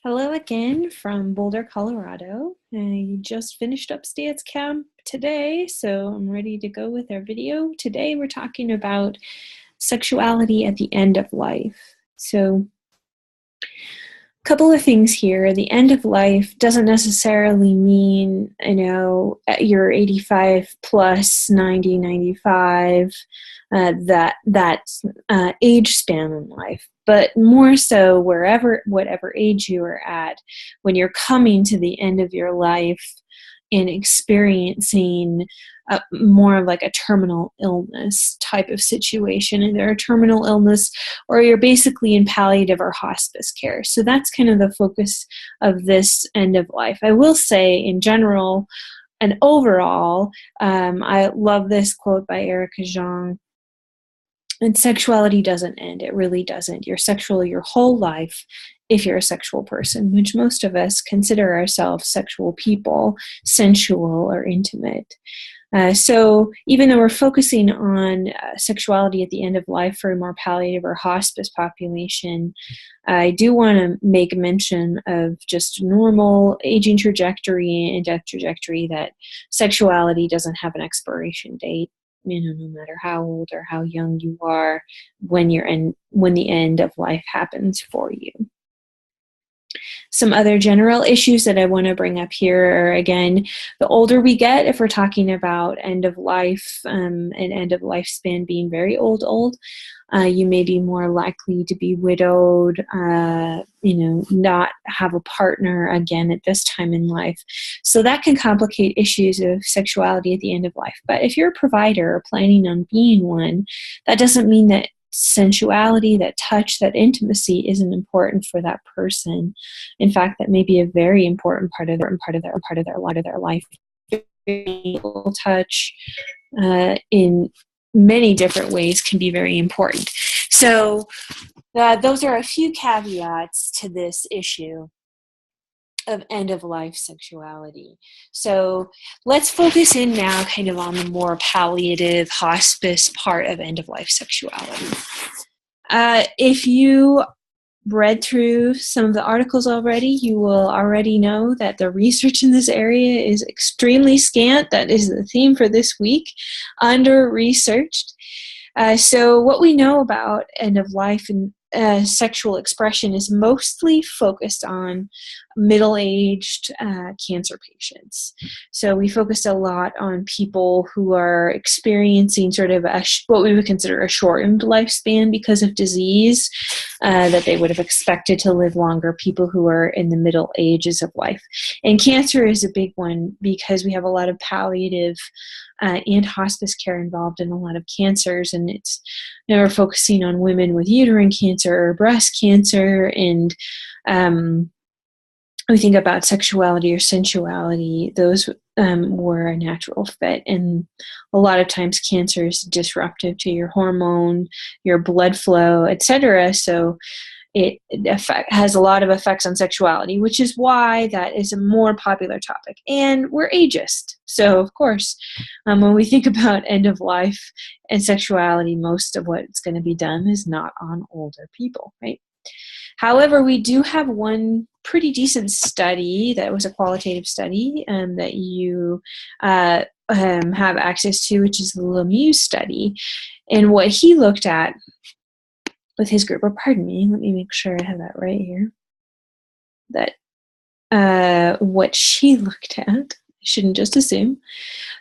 Hello again from Boulder, Colorado. I just finished up stats camp today, so I'm ready to go with our video. Today we're talking about sexuality at the end of life. So a couple of things here. The end of life doesn't necessarily mean, you're 85 plus 90, 95, that age span in life, but more so whatever age you are at, when you're coming to the end of your life and experiencing more of like a terminal illness type of situation, either a terminal illness or you're basically in palliative or hospice care. So that's kind of the focus of this end of life. I will say in general and overall, I love this quote by Erica Jong. And sexuality doesn't end. It really doesn't. You're sexual your whole life if you're a sexual person, which most of us consider ourselves sexual people, sensual or intimate. So even though we're focusing on sexuality at the end of life for a more palliative or hospice population, I do want to make mention of just normal aging trajectory and death trajectory, that sexuality doesn't have an expiration date. No matter how old or how young you are, when the end of life happens for you. Some other general issues that I want to bring up here are, again, the older we get, if we're talking about end of life and end of lifespan being very old, you may be more likely to be widowed, not have a partner again at this time in life. So that can complicate issues of sexuality at the end of life. But if you're a provider or planning on being one, that doesn't mean that sensuality, that touch, that intimacy isn't important for that person. In fact, that may be a very important part of their life. Touch in many different ways can be very important. So those are a few caveats to this issue of end-of-life sexuality. So let's focus in now kind of on the more palliative hospice part of end-of-life sexuality. If you read through some of the articles already, you will already know that the research in this area is extremely scant. That is the theme for this week, under-researched. So what we know about end-of-life and sexual expression is mostly focused on middle-aged cancer patients. So we focused a lot on people who are experiencing sort of what we would consider a shortened lifespan because of disease, that they would have expected to live longer, people who are in the middle ages of life. And cancer is a big one because we have a lot of palliative and hospice care involved in a lot of cancers, and it's we're focusing on women with uterine cancer or breast cancer, and we think about sexuality or sensuality. Those were a natural fit, and a lot of times cancer is disruptive to your hormone, your blood flow, etc. So it has a lot of effects on sexuality, which is why that is a more popular topic. And we're ageist. So, of course, when we think about end of life and sexuality, most of what's going to be done is not on older people, right? However, we do have one pretty decent study that was a qualitative study that you have access to, which is the Lemieux study. And what he looked at with his group, or pardon me, let me make sure I have that right here, that what she looked at, I shouldn't just assume,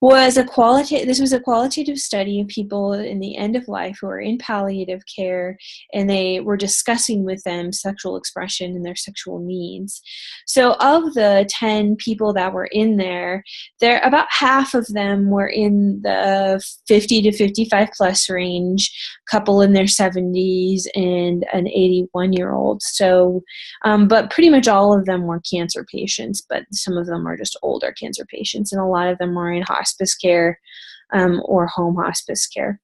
was this was a qualitative study of people in the end of life who are in palliative care, and they were discussing with them sexual expression and their sexual needs. So of the 10 people that were in there, about half of them were in the 50 to 55 plus range, couple in their 70s, and an 81-year-old. So, but pretty much all of them were cancer patients, but some of them are just older cancer patients, and a lot of them are in hospice care or home hospice care.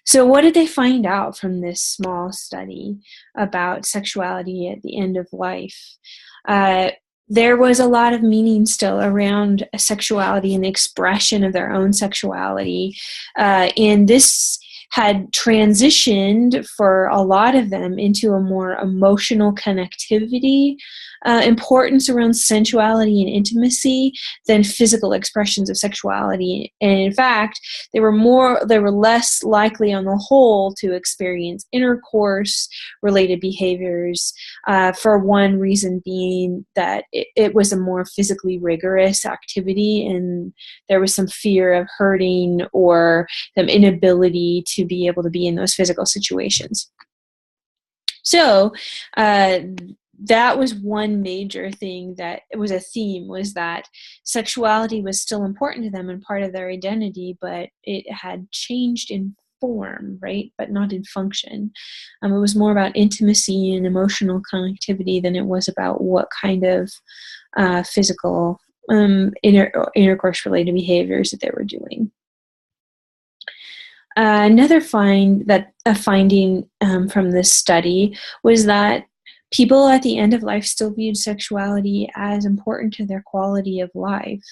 So what did they find out from this small study about sexuality at the end of life? There was a lot of meaning still around sexuality and the expression of their own sexuality. And this had transitioned for a lot of them into a more emotional connectivity, importance around sensuality and intimacy than physical expressions of sexuality. And in fact, they were less likely on the whole to experience intercourse related behaviors, for one reason being that it was a more physically rigorous activity, and there was some fear of hurting or some inability to be able to be in those physical situations. So that was one major thing that it was a theme, was that sexuality was still important to them and part of their identity, but it had changed in form, right? But not in function. It was more about intimacy and emotional connectivity than it was about what kind of physical intercourse-related behaviors that they were doing. Another finding from this study was that people at the end of life still viewed sexuality as important to their quality of life.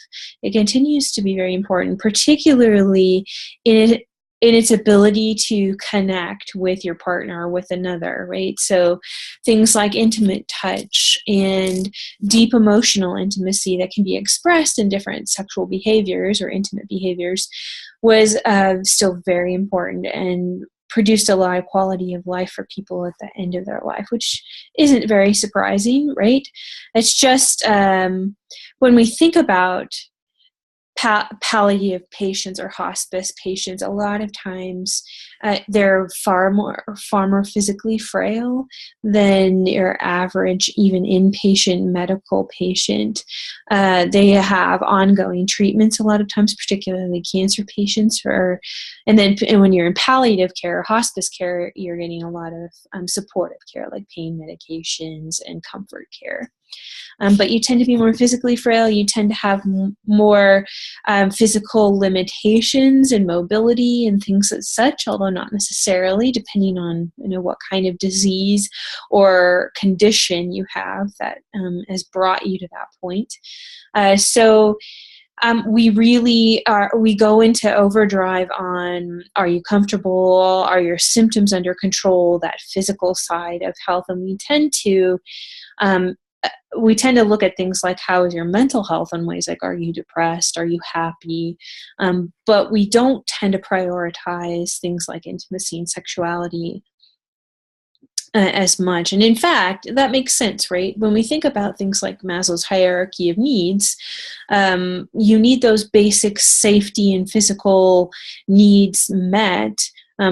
It continues to be very important, particularly in its ability to connect with your partner or with another, right? So things like intimate touch and deep emotional intimacy that can be expressed in different sexual behaviors or intimate behaviors was still very important and produced a lot of quality of life for people at the end of their life, which isn't very surprising, right? It's just when we think about palliative patients or hospice patients, a lot of times they're far more physically frail than your average, even inpatient medical patient. They have ongoing treatments a lot of times, particularly cancer patients. And when you're in palliative care or hospice care, you're getting a lot of supportive care like pain medications and comfort care. But you tend to be more physically frail. You tend to have more physical limitations and mobility and things as such, although not necessarily, depending on what kind of disease or condition you have that has brought you to that point. We go into overdrive on, are you comfortable? Are your symptoms under control? That physical side of health. And we tend to look at things like, how is your mental health, in ways like, are you depressed? Are you happy? But we don't tend to prioritize things like intimacy and sexuality as much. And in fact, that makes sense, right? When we think about things like Maslow's hierarchy of needs, you need those basic safety and physical needs met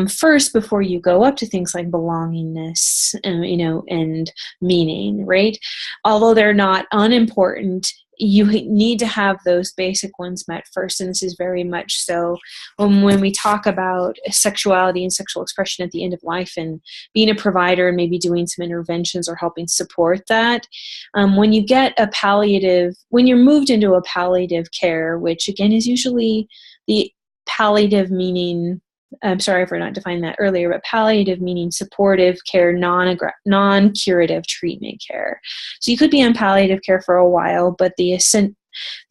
first before you go up to things like belongingness, and meaning, right? Although they're not unimportant, you need to have those basic ones met first. And this is very much so when we talk about sexuality and sexual expression at the end of life and being a provider and maybe doing some interventions or helping support that. When you're moved into a palliative care, which again is usually the palliative meaning, I'm sorry for not defining that earlier, but palliative meaning supportive care, non-curative treatment care. So you could be on palliative care for a while, but the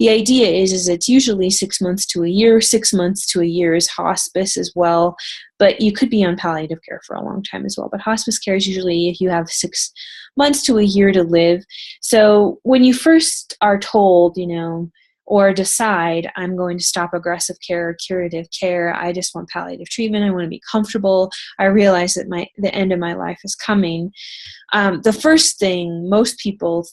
idea is it's usually 6 months to a year. 6 months to a year is hospice as well, but you could be on palliative care for a long time as well. But hospice care is usually if you have 6 months to a year to live. So when you first are told, or decide, I'm going to stop aggressive care or curative care, I just want palliative treatment, I want to be comfortable, I realize that the end of my life is coming, the first thing most people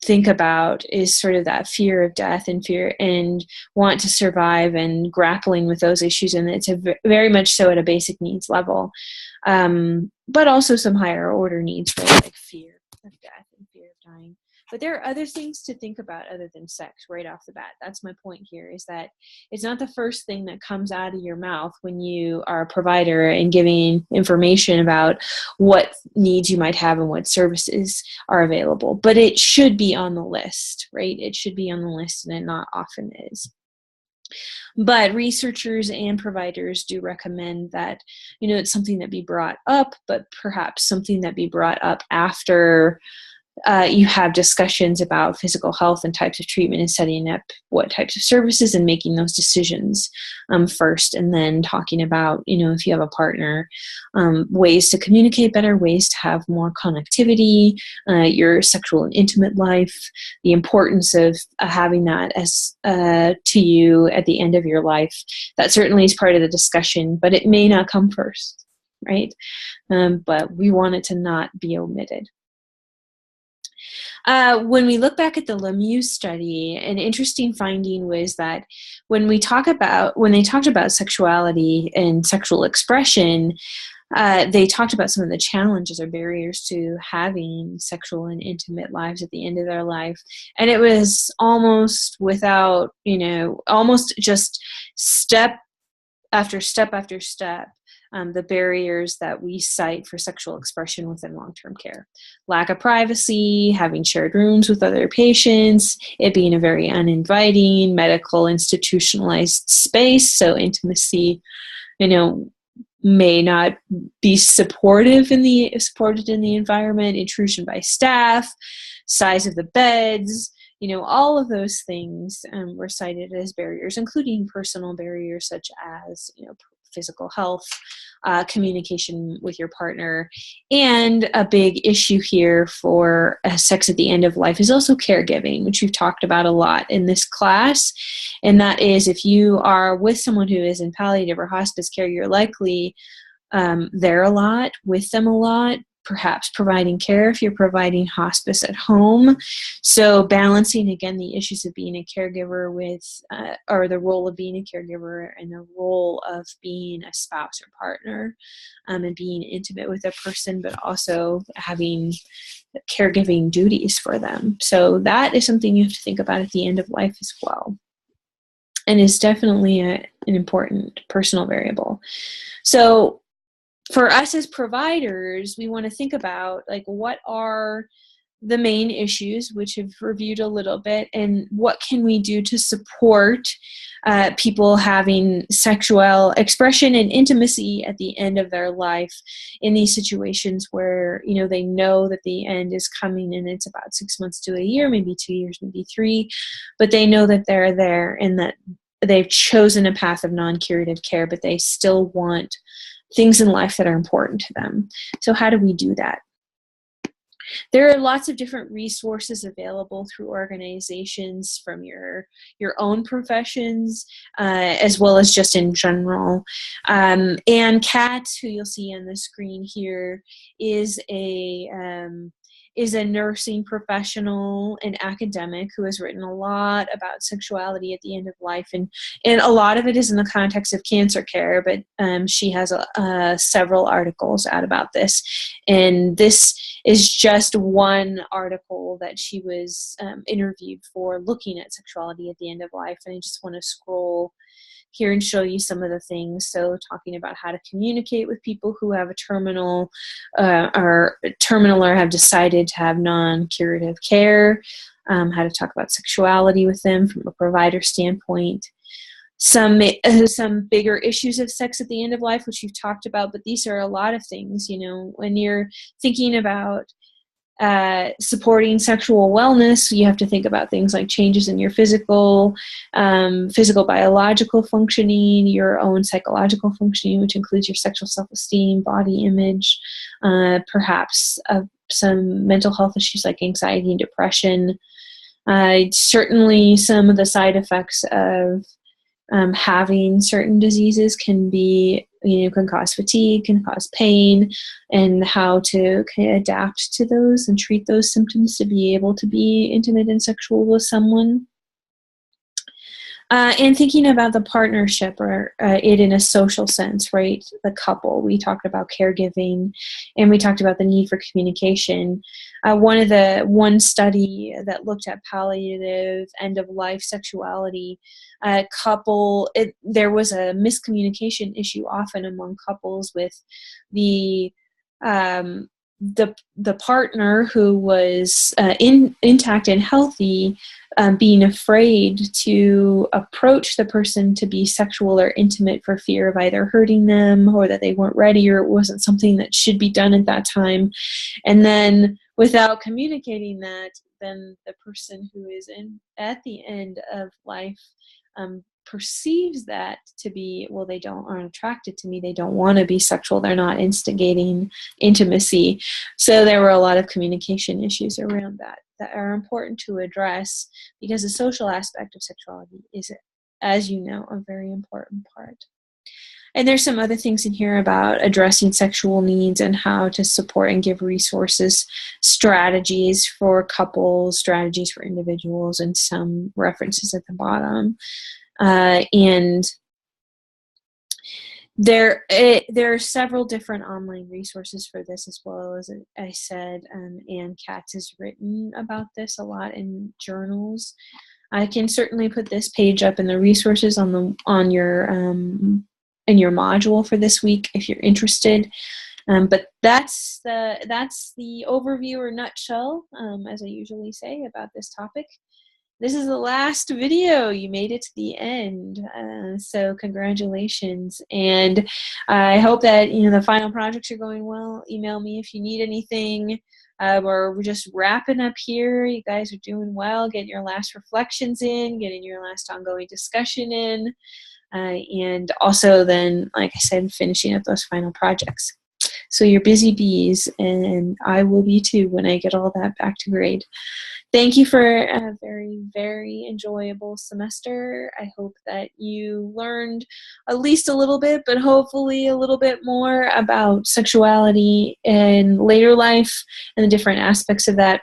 think about is sort of that fear of death and fear and want to survive and grappling with those issues. And it's very much so at a basic needs level, but also some higher order needs, right? Like fear of death and fear of dying. But there are other things to think about other than sex right off the bat. That's my point here, is that it's not the first thing that comes out of your mouth when you are a provider and giving information about what needs you might have and what services are available. But it should be on the list, right? It should be on the list, and it not often is. But researchers and providers do recommend that, it's something that be brought up, but perhaps something that be brought up after You have discussions about physical health and types of treatment and setting up what types of services and making those decisions first, and then talking about, if you have a partner, ways to communicate better, ways to have more connectivity, your sexual and intimate life, the importance of having that as to you at the end of your life. That certainly is part of the discussion, but it may not come first, right? But we want it to not be omitted. When we look back at the Lemieux study, an interesting finding was that when they talked about sexuality and sexual expression, they talked about some of the challenges or barriers to having sexual and intimate lives at the end of their life. And it was almost without, almost just step after step after step, the barriers that we cite for sexual expression within long-term care. Lack of privacy, having shared rooms with other patients, it being a very uninviting, medical, institutionalized space, so intimacy, may not be supported in the environment, intrusion by staff, size of the beds, all of those things were cited as barriers, including personal barriers such as, physical health, communication with your partner. And a big issue here for sex at the end of life is also caregiving, which we've talked about a lot in this class. And that is, if you are with someone who is in palliative or hospice care, you're likely there a lot, with them a lot, perhaps providing care if you're providing hospice at home. So balancing, again, the issues of being a caregiver or the role of being a caregiver and the role of being a spouse or partner, and being intimate with a person, but also having caregiving duties for them. So that is something you have to think about at the end of life as well, and is definitely an important personal variable. So for us as providers, we want to think about, what are the main issues, which we've reviewed a little bit, and what can we do to support people having sexual expression and intimacy at the end of their life in these situations where, they know that the end is coming and it's about 6 months to a year, maybe 2 years, maybe 3, but they know that they're there and that they've chosen a path of non-curative care, but they still want things in life that are important to them. So how do we do that? There are lots of different resources available through organizations from your own professions, as well as just in general. Anne Katz, who you'll see on the screen here, is a nursing professional and academic who has written a lot about sexuality at the end of life, and a lot of it is in the context of cancer care, but she has several articles out about this, and this is just one article that she was interviewed for, looking at sexuality at the end of life. And I just want to scroll here and show you some of the things. So talking about how to communicate with people who have a terminal or have decided to have non-curative care, how to talk about sexuality with them from a provider standpoint. Some bigger issues of sex at the end of life, which you've talked about, but these are a lot of things, when you're thinking about supporting sexual wellness, you have to think about things like changes in your physical biological functioning, your own psychological functioning, which includes your sexual self-esteem, body image, perhaps some mental health issues like anxiety and depression. Certainly some of the side effects of having certain diseases can cause fatigue, can cause pain, and how to kind of adapt to those and treat those symptoms to be able to be intimate and sexual with someone. And thinking about the partnership or it in a social sense, right? The couple. We talked about caregiving, and we talked about the need for communication. One study that looked at palliative end-of-life sexuality, there was a miscommunication issue often among couples with the partner who was intact and healthy, being afraid to approach the person to be sexual or intimate for fear of either hurting them or that they weren't ready or it wasn't something that should be done at that time. And then without communicating that, then the person who is at the end of life perceives that to be, well, they aren't attracted to me, they don't want to be sexual, they're not instigating intimacy. So there were a lot of communication issues around that are important to address, because the social aspect of sexuality is, as you know, a very important part. And there's some other things in here about addressing sexual needs and how to support and give resources, strategies for couples, strategies for individuals, and some references at the bottom. And there are several different online resources for this, as well as I said, Ann Katz has written about this a lot in journals. I can certainly put this page up in the resources on your in your module for this week if you're interested. But that's the overview or nutshell, as I usually say, about this topic. This is the last video. You made it to the end, so congratulations. And I hope that the final projects are going well. Email me if you need anything. We're just wrapping up here. You guys are doing well. Getting your last reflections in, getting your last ongoing discussion in, and also then, like I said, finishing up those final projects. So you're busy bees, and I will be too when I get all that back to grade. Thank you for a very, very enjoyable semester. I hope that you learned at least a little bit, but hopefully a little bit more about sexuality in later life and the different aspects of that.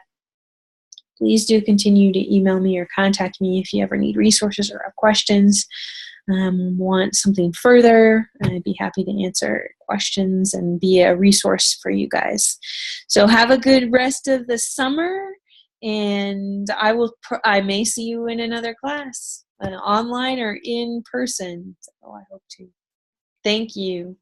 Please do continue to email me or contact me if you ever need resources or have questions. Want something further, I'd be happy to answer questions and be a resource for you guys. So have a good rest of the summer, and I may see you in another class, online or in person. So I hope to. Thank you.